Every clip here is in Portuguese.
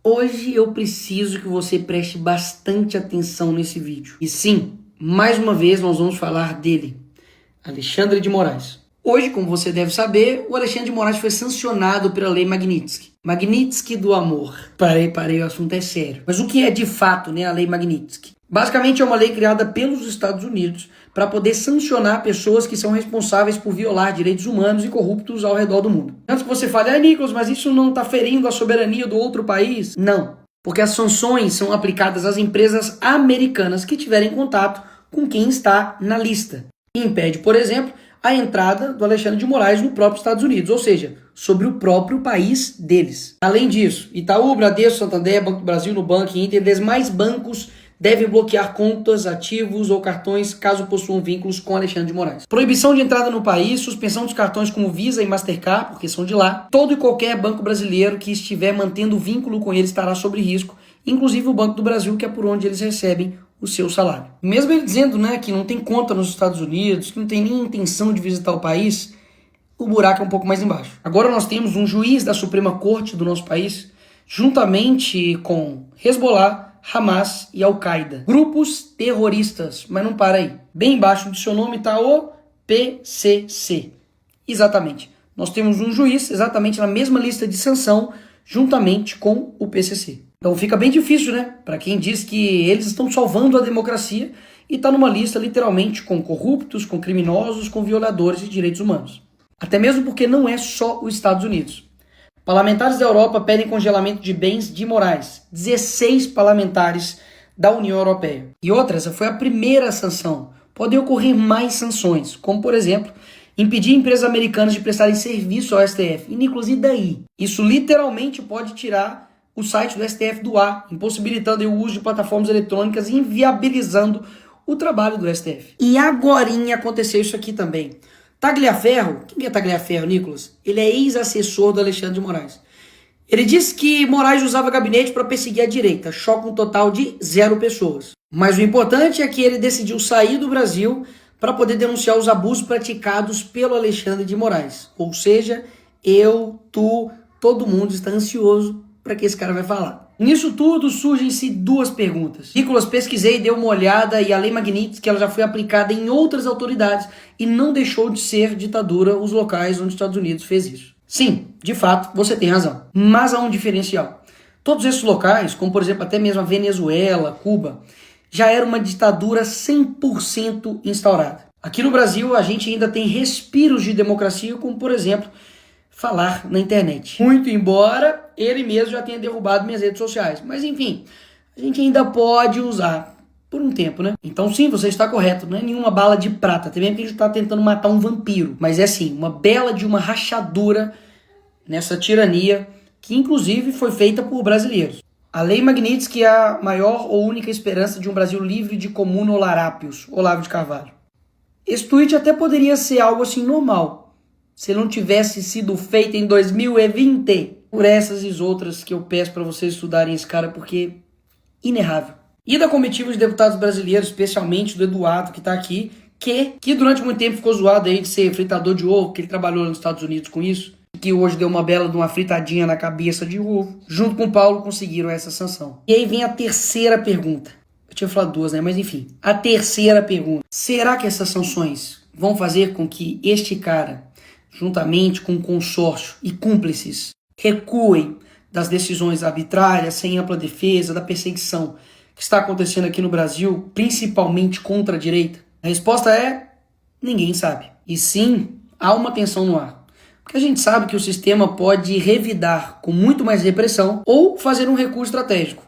Hoje eu preciso que você preste bastante atenção nesse vídeo. E sim, mais uma vez nós vamos falar dele, Alexandre de Moraes. Hoje, como você deve saber, o Alexandre de Moraes foi sancionado pela Lei Magnitsky. Magnitsky do amor. Parei, o assunto é sério. Mas o que é de fato, a Lei Magnitsky? Basicamente é uma lei criada pelos Estados Unidos para poder sancionar pessoas que são responsáveis por violar direitos humanos e corruptos ao redor do mundo. Antes que você fale, Nicolas, mas isso não está ferindo a soberania do outro país? Não, porque as sanções são aplicadas às empresas americanas que tiverem contato com quem está na lista. E impede, por exemplo, a entrada do Alexandre de Moraes no próprio Estados Unidos, ou seja, sobre o próprio país deles. Além disso, Itaú, Bradesco, Santander, Banco do Brasil, Nubank e Inter, demais bancos devem bloquear contas, ativos ou cartões caso possuam vínculos com Alexandre de Moraes. Proibição de entrada no país, suspensão dos cartões como Visa e Mastercard, porque são de lá. Todo e qualquer banco brasileiro que estiver mantendo vínculo com ele estará sob risco, inclusive o Banco do Brasil, que é por onde eles recebem o seu salário. Mesmo ele dizendo que não tem conta nos Estados Unidos, que não tem nem intenção de visitar o país, o buraco é um pouco mais embaixo. Agora nós temos um juiz da Suprema Corte do nosso país, juntamente com Hezbollah, Hamas e Al-Qaeda. Grupos terroristas, mas não para aí. Bem embaixo do seu nome está o PCC. Exatamente. Nós temos um juiz exatamente na mesma lista de sanção, juntamente com o PCC. Então fica bem difícil, para quem diz que eles estão salvando a democracia e está numa lista literalmente com corruptos, com criminosos, com violadores de direitos humanos. Até mesmo porque não é só os Estados Unidos. Parlamentares da Europa pedem congelamento de bens de Moraes. 16 parlamentares da União Europeia. E outra, essa foi a primeira sanção. Podem ocorrer mais sanções, como por exemplo, impedir empresas americanas de prestarem serviço ao STF. E Nicolas, e daí? Isso literalmente pode tirar o site do STF do ar, impossibilitando o uso de plataformas eletrônicas e inviabilizando o trabalho do STF. E agorinha aconteceu isso aqui também. Tagliaferro, quem é Tagliaferro, Nicolas? Ele é ex-assessor do Alexandre de Moraes. Ele disse que Moraes usava gabinete para perseguir a direita, choca um total de 0 pessoas. Mas o importante é que ele decidiu sair do Brasil para poder denunciar os abusos praticados pelo Alexandre de Moraes. Ou seja, todo mundo está ansioso para que esse cara vai falar. Nisso tudo surgem-se 2 perguntas. Nicolas, pesquisei, dei uma olhada e a Lei Magnitsky ela já foi aplicada em outras autoridades e não deixou de ser ditadura os locais onde os Estados Unidos fez isso. Sim, de fato, você tem razão. Mas há um diferencial. Todos esses locais, como por exemplo até mesmo a Venezuela, Cuba, já era uma ditadura 100% instaurada. Aqui no Brasil a gente ainda tem respiros de democracia, como por exemplo falar na internet. Muito embora ele mesmo já tenha derrubado minhas redes sociais. Mas enfim, a gente ainda pode usar por um tempo, Então sim, você está correto. Não é nenhuma bala de prata. Também porque a gente está tentando matar um vampiro. Mas é sim, uma bela de uma rachadura nessa tirania que inclusive foi feita por brasileiros. A Lei Magnitsky é a maior ou única esperança de um Brasil livre de comuno-larápios. Olavo de Carvalho. Esse tweet até poderia ser algo assim normal, se não tivesse sido feito em 2020, por essas e outras que eu peço para vocês estudarem esse cara, porque inerrável. E da comitiva de deputados brasileiros, especialmente do Eduardo, que está aqui, que durante muito tempo ficou zoado aí de ser fritador de ovo, que ele trabalhou nos Estados Unidos com isso, que hoje deu uma bela de uma fritadinha na cabeça de ovo. Junto com o Paulo conseguiram essa sanção. E aí vem a terceira pergunta. Eu tinha falado 2, mas enfim. A terceira pergunta. Será que essas sanções vão fazer com que este cara, juntamente com o consórcio e cúmplices, recuem das decisões arbitrárias, sem ampla defesa, da perseguição que está acontecendo aqui no Brasil, principalmente contra a direita? A resposta é: ninguém sabe. E sim, há uma tensão no ar. Porque a gente sabe que o sistema pode revidar com muito mais repressão ou fazer um recurso estratégico.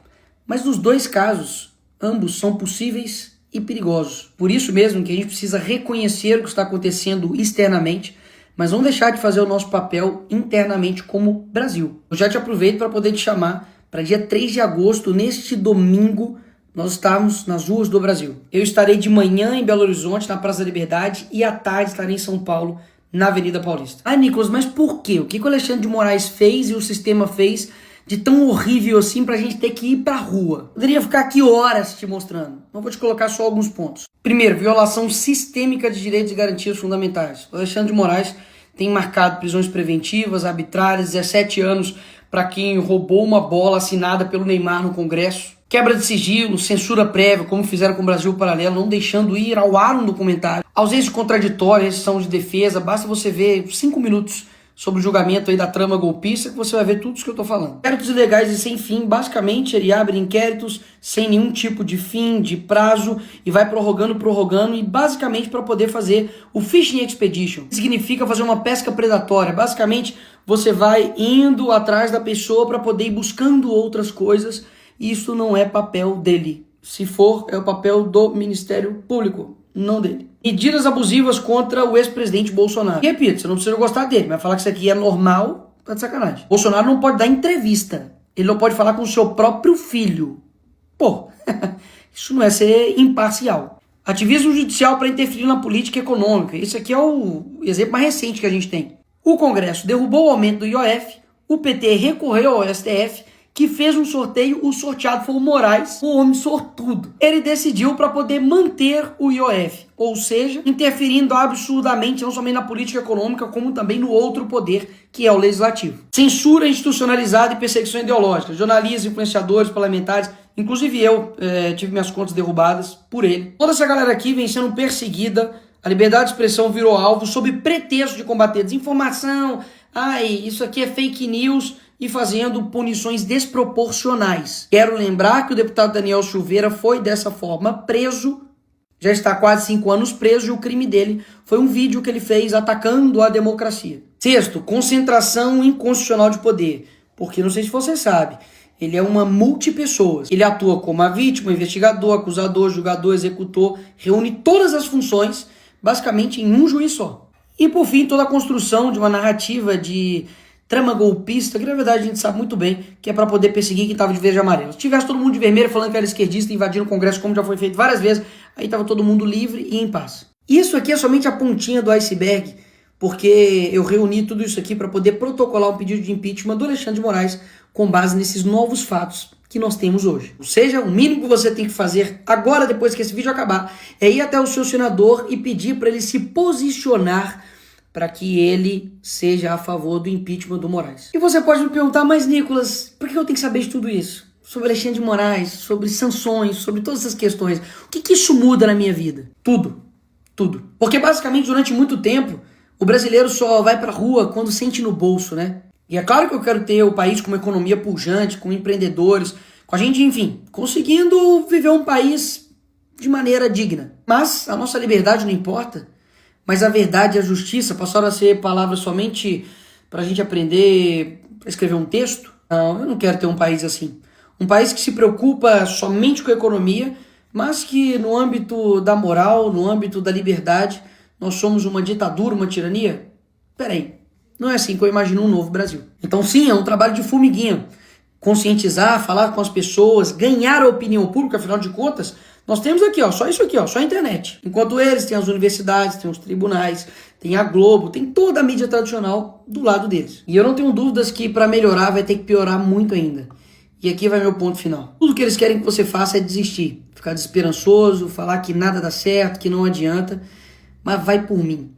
Mas nos 2 casos, ambos são possíveis e perigosos. Por isso mesmo que a gente precisa reconhecer o que está acontecendo externamente, mas não deixar de fazer o nosso papel internamente como Brasil. Eu já te aproveito para poder te chamar para dia 3 de agosto, neste domingo, nós estamos nas ruas do Brasil. Eu estarei de manhã em Belo Horizonte, na Praça da Liberdade, e à tarde estarei em São Paulo, na Avenida Paulista. Nicolas, mas por quê? O que o Alexandre de Moraes fez e o sistema fez de tão horrível assim pra gente ter que ir pra rua? Poderia ficar aqui horas te mostrando, mas vou te colocar só alguns pontos. Primeiro, violação sistêmica de direitos e garantias fundamentais. O Alexandre de Moraes tem marcado prisões preventivas, arbitrárias, 17 anos para quem roubou uma bola assinada pelo Neymar no Congresso. Quebra de sigilo, censura prévia, como fizeram com o Brasil Paralelo, não deixando ir ao ar um documentário. Ausência contraditória, restrição de defesa, basta você ver 5 minutos sobre o julgamento aí da trama golpista que você vai ver tudo isso que eu tô falando. Inquéritos ilegais e sem fim, basicamente ele abre inquéritos sem nenhum tipo de fim, de prazo, e vai prorrogando, e basicamente para poder fazer o Fishing Expedition. Significa fazer uma pesca predatória. Basicamente você vai indo atrás da pessoa para poder ir buscando outras coisas. Isso não é papel dele. Se for, é o papel do Ministério Público, não dele. Medidas abusivas contra o ex-presidente Bolsonaro. E repito, você não precisa gostar dele, mas falar que isso aqui é normal, tá de sacanagem. Bolsonaro não pode dar entrevista. Ele não pode falar com o seu próprio filho. Pô, isso não é ser imparcial. Ativismo judicial para interferir na política econômica. Esse aqui é o exemplo mais recente que a gente tem. O Congresso derrubou o aumento do IOF, o PT recorreu ao STF, que fez um sorteio, o sorteado foi o Moraes, o homem sortudo. Ele decidiu para poder manter o IOF, ou seja, interferindo absurdamente não somente na política econômica, como também no outro poder, que é o legislativo. Censura institucionalizada e perseguição ideológica. Jornalistas, influenciadores, parlamentares, inclusive eu tive minhas contas derrubadas por ele. Toda essa galera aqui vem sendo perseguida, a liberdade de expressão virou alvo sob pretexto de combater desinformação, isso aqui é fake news, e fazendo punições desproporcionais. Quero lembrar que o deputado Daniel Silveira foi dessa forma preso, já está há quase 5 anos preso, e o crime dele foi um vídeo que ele fez atacando a democracia. Sexto, concentração inconstitucional de poder, porque não sei se você sabe, ele é uma multipessoas. Ele atua como a vítima, investigador, acusador, julgador, executor, reúne todas as funções basicamente em um juiz só. E por fim, toda a construção de uma narrativa de trama golpista, que na verdade a gente sabe muito bem que é para poder perseguir quem estava de verde e amarelo. Se tivesse todo mundo de vermelho falando que era esquerdista, invadindo o Congresso, como já foi feito várias vezes, aí estava todo mundo livre e em paz. Isso aqui é somente a pontinha do iceberg, porque eu reuni tudo isso aqui para poder protocolar um pedido de impeachment do Alexandre de Moraes com base nesses novos fatos que nós temos hoje. Ou seja, o mínimo que você tem que fazer agora, depois que esse vídeo acabar, é ir até o seu senador e pedir para ele se posicionar para que ele seja a favor do impeachment do Moraes. E você pode me perguntar, mas Nicolas, por que eu tenho que saber de tudo isso? Sobre Alexandre de Moraes, sobre sanções, sobre todas essas questões. O que isso muda na minha vida? Tudo. Tudo. Porque basicamente durante muito tempo, o brasileiro só vai pra rua quando sente no bolso, né? E é claro que eu quero ter o país com uma economia pujante, com empreendedores, com a gente, enfim, conseguindo viver um país de maneira digna. Mas a nossa liberdade não importa. Mas a verdade e a justiça passaram a ser palavras somente para a gente aprender a escrever um texto? Não, eu não quero ter um país assim. Um país que se preocupa somente com a economia, mas que no âmbito da moral, no âmbito da liberdade, nós somos uma ditadura, uma tirania? Peraí, não é assim que eu imagino um novo Brasil. Então sim, é um trabalho de formiguinha. Conscientizar, falar com as pessoas, ganhar a opinião pública, afinal de contas, nós temos aqui, só isso aqui, só a internet. Enquanto eles têm as universidades, têm os tribunais, tem a Globo, tem toda a mídia tradicional do lado deles. E eu não tenho dúvidas que para melhorar vai ter que piorar muito ainda. E aqui vai meu ponto final. Tudo que eles querem que você faça é desistir, ficar desesperançoso, falar que nada dá certo, que não adianta, mas vai por mim.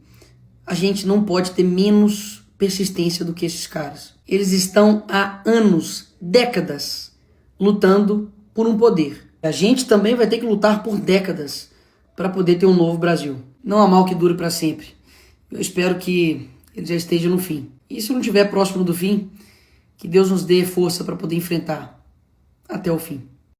A gente não pode ter menos persistência do que esses caras. Eles estão há anos, décadas, lutando por um poder. A gente também vai ter que lutar por décadas para poder ter um novo Brasil. Não há mal que dure para sempre. Eu espero que ele já esteja no fim. E se não estiver próximo do fim, que Deus nos dê força para poder enfrentar até o fim.